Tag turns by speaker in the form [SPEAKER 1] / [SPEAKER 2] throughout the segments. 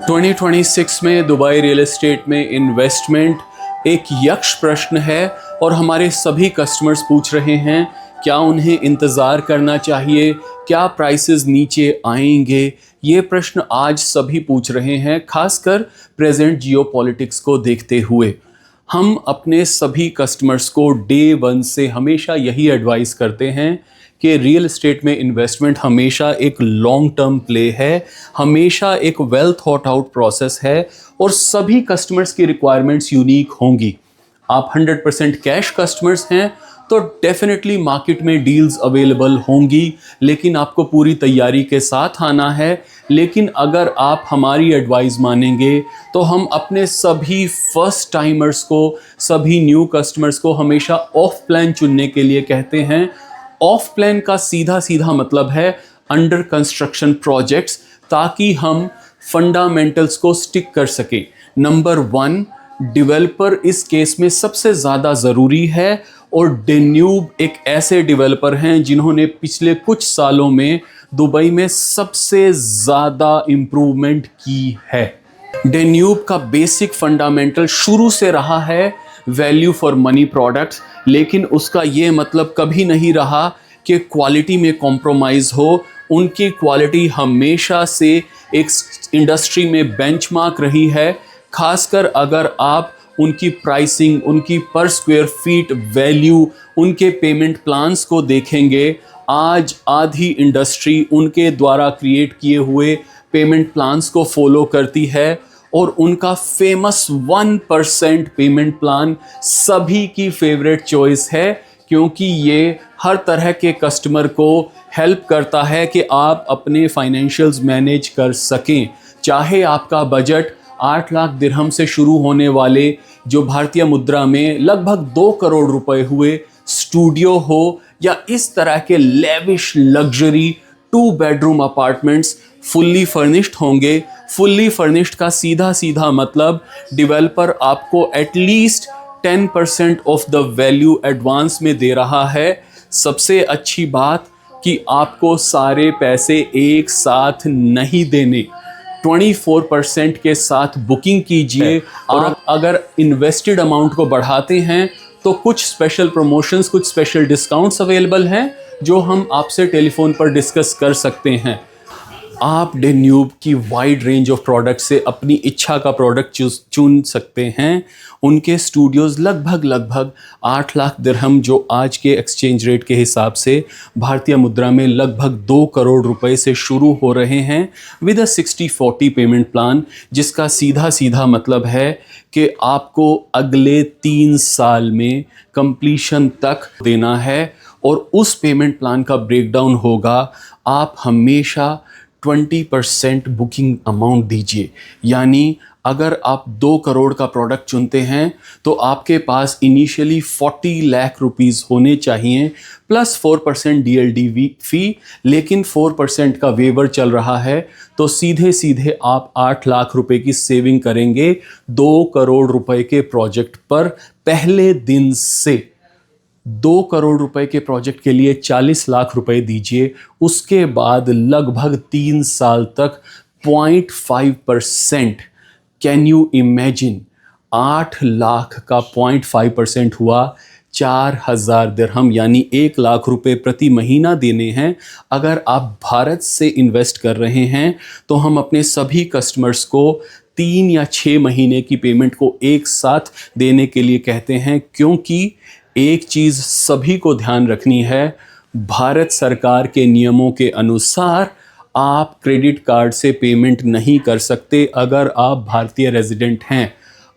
[SPEAKER 1] 2026 में Dubai real estate में investment एक यक्ष प्रश्न है और हमारे सभी कस्टमर्स पूछ रहे हैं क्या उन्हें इंतज़ार करना चाहिए, क्या प्राइसेस नीचे आएंगे। ये प्रश्न आज सभी पूछ रहे हैं, खासकर प्रेजेंट जियोपॉलिटिक्स को देखते हुए। हम अपने सभी कस्टमर्स को डे वन से हमेशा यही एडवाइस करते हैं कि रियल एस्टेट में इन्वेस्टमेंट हमेशा एक लॉन्ग टर्म प्ले है, हमेशा एक वेल थॉट आउट प्रोसेस है और सभी कस्टमर्स की रिक्वायरमेंट्स यूनिक होंगी। आप 100% कैश कस्टमर्स हैं तो डेफिनेटली मार्केट में डील्स अवेलेबल होंगी, लेकिन आपको पूरी तैयारी के साथ आना है। लेकिन अगर आप हमारी एडवाइस मानेंगे तो हम अपने सभी फर्स्ट टाइमर्स को, सभी न्यू कस्टमर्स को हमेशा ऑफ प्लान चुनने के लिए कहते हैं। ऑफ प्लान का सीधा सीधा मतलब है अंडर कंस्ट्रक्शन प्रोजेक्ट्स, ताकि हम फंडामेंटल्स को स्टिक कर सकें। नंबर 1, डेवलपर इस केस में सबसे ज़्यादा ज़रूरी है और डेन्यूब एक ऐसे डेवलपर हैं जिन्होंने पिछले कुछ सालों में दुबई में सबसे ज़्यादा इम्प्रूवमेंट की है। डेन्यूब का बेसिक फंडामेंटल शुरू से रहा है वैल्यू फॉर मनी प्रोडक्ट्स, लेकिन उसका ये मतलब कभी नहीं रहा कि क्वालिटी में कॉम्प्रोमाइज़ हो। उनकी क्वालिटी हमेशा से एक इंडस्ट्री में बेंचमार्क रही है, खासकर अगर आप उनकी प्राइसिंग, उनकी पर स्क्वायर फीट वैल्यू, उनके पेमेंट प्लान्स को देखेंगे। आज आधी इंडस्ट्री उनके द्वारा क्रिएट किए हुए पेमेंट प्लान्स को फॉलो करती है और उनका फेमस 1% पेमेंट प्लान सभी की फेवरेट चॉइस है, क्योंकि ये हर तरह के कस्टमर को हेल्प करता है कि आप अपने फाइनेंशियल्स मैनेज कर सकें। चाहे आपका बजट 8 लाख दिरहम से शुरू होने वाले, जो भारतीय मुद्रा में लगभग 2 करोड़ रुपए हुए, स्टूडियो हो या इस तरह के lavish luxury 2 bedroom apartments fully furnished होंगे। फुल्ली फर्निश्ड का सीधा सीधा मतलब डेवलपर आपको at least 10% of the value advance में दे रहा है। सबसे अच्छी बात कि आपको सारे पैसे एक साथ नहीं देने, 24% के साथ बुकिंग कीजिए और अगर इन्वेस्टेड अमाउंट को बढ़ाते हैं तो कुछ स्पेशल प्रमोशंस, कुछ स्पेशल डिस्काउंट्स अवेलेबल हैं जो हम आपसे टेलीफोन पर डिस्कस कर सकते हैं। आप डेन्यूब की वाइड रेंज ऑफ प्रोडक्ट से अपनी इच्छा का प्रोडक्ट चुन सकते हैं। उनके स्टूडियोज़ लगभग 8 लाख दिरहम, जो आज के एक्सचेंज रेट के हिसाब से भारतीय मुद्रा में लगभग 2 करोड़ रुपए से शुरू हो रहे हैं विद अ 60-40 पेमेंट प्लान, जिसका सीधा सीधा मतलब है कि आपको अगले 3 साल में कंप्लीशन तक देना है और उस पेमेंट प्लान का ब्रेकडाउन होगा। आप हमेशा 20% बुकिंग अमाउंट दीजिए, यानी अगर आप 2 करोड़ का प्रोडक्ट चुनते हैं तो आपके पास इनिशियली 40 लाख रुपीस होने चाहिए प्लस 4% DLD फी, लेकिन 4% का वेवर चल रहा है तो सीधे सीधे आप 8 लाख रुपए की सेविंग करेंगे 2 करोड़ रुपए के प्रोजेक्ट पर पहले दिन से। 2 करोड़ रुपए के प्रोजेक्ट के लिए 40 लाख रुपए दीजिए, उसके बाद लगभग 3 साल तक 0.5%। कैन यू इमेजिन, 8 लाख का 0.5% हुआ 4,000 दिरहम, यानी 1 लाख रुपए प्रति महीना देने हैं। अगर आप भारत से इन्वेस्ट कर रहे हैं तो हम अपने सभी कस्टमर्स को 3 या 6 महीने की पेमेंट को एक साथ देने के लिए कहते हैं, क्योंकि एक चीज़ सभी को ध्यान रखनी है, भारत सरकार के नियमों के अनुसार आप क्रेडिट कार्ड से पेमेंट नहीं कर सकते अगर आप भारतीय रेजिडेंट हैं।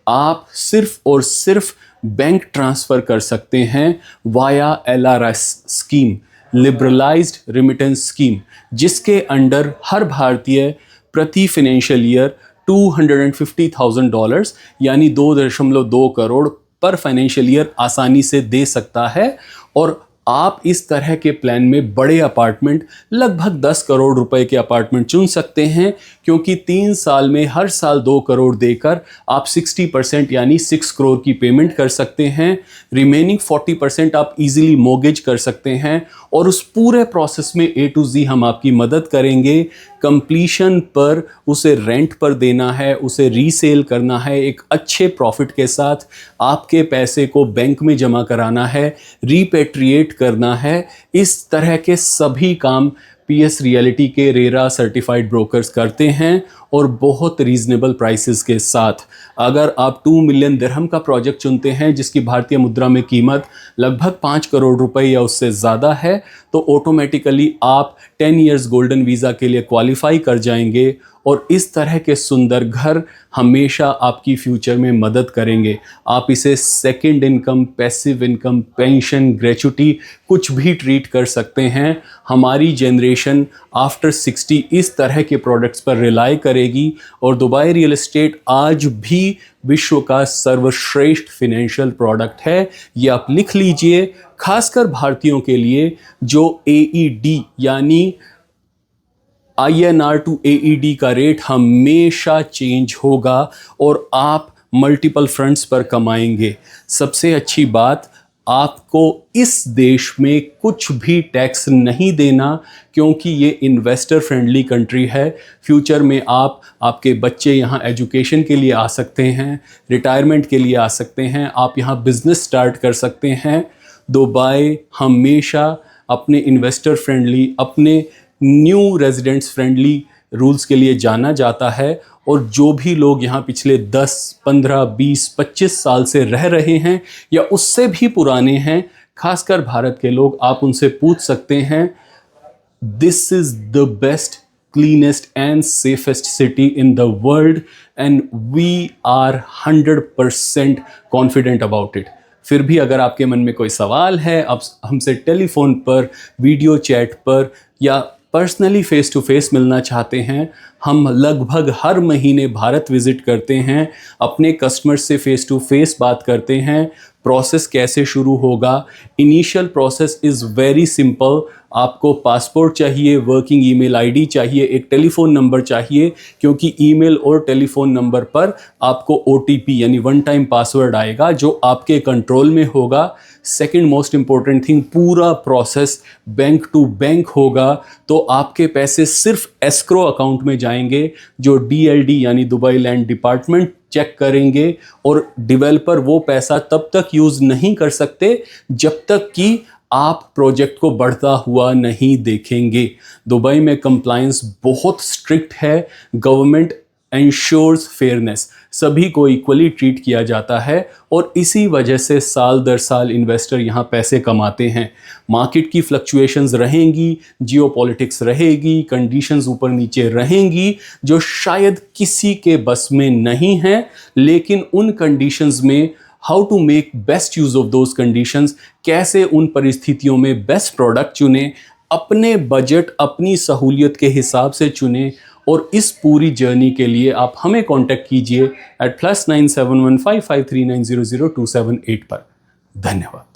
[SPEAKER 1] आप सिर्फ और सिर्फ बैंक ट्रांसफ़र कर सकते हैं via LRS scheme, liberalised remittance scheme, जिसके अंडर हर भारतीय प्रति फाइनेंशियल ईयर $250,000 यानी 2.2 करोड़ पर फाइनेंशियल ईयर आसानी से दे सकता है। और आप इस तरह के प्लान में बड़े अपार्टमेंट, लगभग 10 करोड़ रुपए के अपार्टमेंट चुन सकते हैं, क्योंकि 3 साल में हर साल 2 करोड़ देकर आप 60% यानी 6 करोड़ की पेमेंट कर सकते हैं। रिमेनिंग 40% आप इजीली मॉर्गेज कर सकते हैं और उस पूरे प्रोसेस में A to Z हम आपकी मदद करेंगे। कंप्लीशन पर उसे रेंट पर देना है, उसे रीसेल करना है, एक अच्छे प्रॉफिट के साथ आपके पैसे को बैंक में जमा कराना है, रीपेट्रिएट करना है। इस तरह के सभी काम PS रियलिटी के रेरा सर्टिफाइड ब्रोकर्स करते हैं और बहुत रीजनेबल प्राइसेस के साथ। अगर आप 2 मिलियन दिरहम का प्रोजेक्ट चुनते हैं जिसकी भारतीय मुद्रा में कीमत लगभग 5 करोड़ रुपए या उससे ज़्यादा है, तो ऑटोमेटिकली आप 10 इयर्स गोल्डन वीज़ा के लिए क्वालिफाई कर जाएंगे और इस तरह के सुंदर घर हमेशा आपकी फ्यूचर में मदद करेंगे। आप इसे second income, passive income, pension, gratuity कुछ भी ट्रीट कर सकते हैं। हमारी जनरेशन आफ्टर 60 इस तरह के प्रोडक्ट्स पर रिलाई करेगी और दुबई रियल एस्टेट आज भी विश्व का सर्वश्रेष्ठ फाइनेंशियल प्रोडक्ट है। ये आप लिख लीजिए, खासकर भारतीयों के लिए जो AED यानी INR टू AED का रेट हमेशा चेंज होगा और आप मल्टीपल फ्रंट्स पर कमाएंगे। सबसे अच्छी बात, आपको इस देश में कुछ भी टैक्स नहीं देना क्योंकि ये इन्वेस्टर फ्रेंडली कंट्री है। फ्यूचर में आपके बच्चे यहाँ एजुकेशन के लिए आ सकते हैं, रिटायरमेंट के लिए आ सकते हैं, आप यहाँ बिजनेस स्टार्ट कर सकते हैं। दुबई हमेशा अपने इन्वेस्टर फ्रेंडली, अपने न्यू रेजिडेंट्स फ्रेंडली रूल्स के लिए जाना जाता है और जो भी लोग यहाँ पिछले 10, 15, 20, 25 साल से रह रहे हैं या उससे भी पुराने हैं, खासकर भारत के लोग, आप उनसे पूछ सकते हैं, this is the best, cleanest and safest city in the world and we are 100% confident about it। फिर भी अगर आपके मन में कोई सवाल है, आप हमसे टेलीफोन पर, वीडियो चैट पर या पर्सनली फेस टू फेस मिलना चाहते हैं, हम लगभग हर महीने भारत विजिट करते हैं, अपने कस्टमर्स से फेस टू फेस बात करते हैं। प्रोसेस कैसे शुरू होगा? Initial process is very simple. आपको पासपोर्ट चाहिए, वर्किंग ईमेल आईडी चाहिए, एक टेलीफोन नंबर चाहिए, क्योंकि ईमेल और टेलीफोन नंबर पर आपको OTP यानी वन टाइम पासवर्ड आएगा जो आपके कंट्रोल में होगा। सेकंड मोस्ट इंपॉर्टेंट थिंग, पूरा प्रोसेस बैंक टू बैंक होगा, तो आपके पैसे सिर्फ एस्क्रो अकाउंट में जाएंगे जो DLD यानी दुबई लैंड डिपार्टमेंट चेक करेंगे और डेवलपर वो पैसा तब तक यूज़ नहीं कर सकते जब तक कि आप प्रोजेक्ट को बढ़ता हुआ नहीं देखेंगे। दुबई में कंप्लायंस बहुत स्ट्रिक्ट है, गवर्नमेंट एंश्योर्स फेयरनेस, सभी को इक्वली ट्रीट किया जाता है और इसी वजह से साल दर साल इन्वेस्टर यहाँ पैसे कमाते हैं। मार्केट की फ्लक्चुएशंस रहेंगी, जियोपॉलिटिक्स रहेगी, कंडीशंस ऊपर नीचे रहेंगी जो शायद किसी के बस में नहीं है, लेकिन उन कंडीशंस में how to make best use of those conditions, कैसे उन परिस्थितियों में बेस्ट प्रोडक्ट चुने, अपने बजट, अपनी सहूलियत के हिसाब से चुने। और इस पूरी जर्नी के लिए आप हमें कांटेक्ट कीजिए @+9715539000278 पर। धन्यवाद।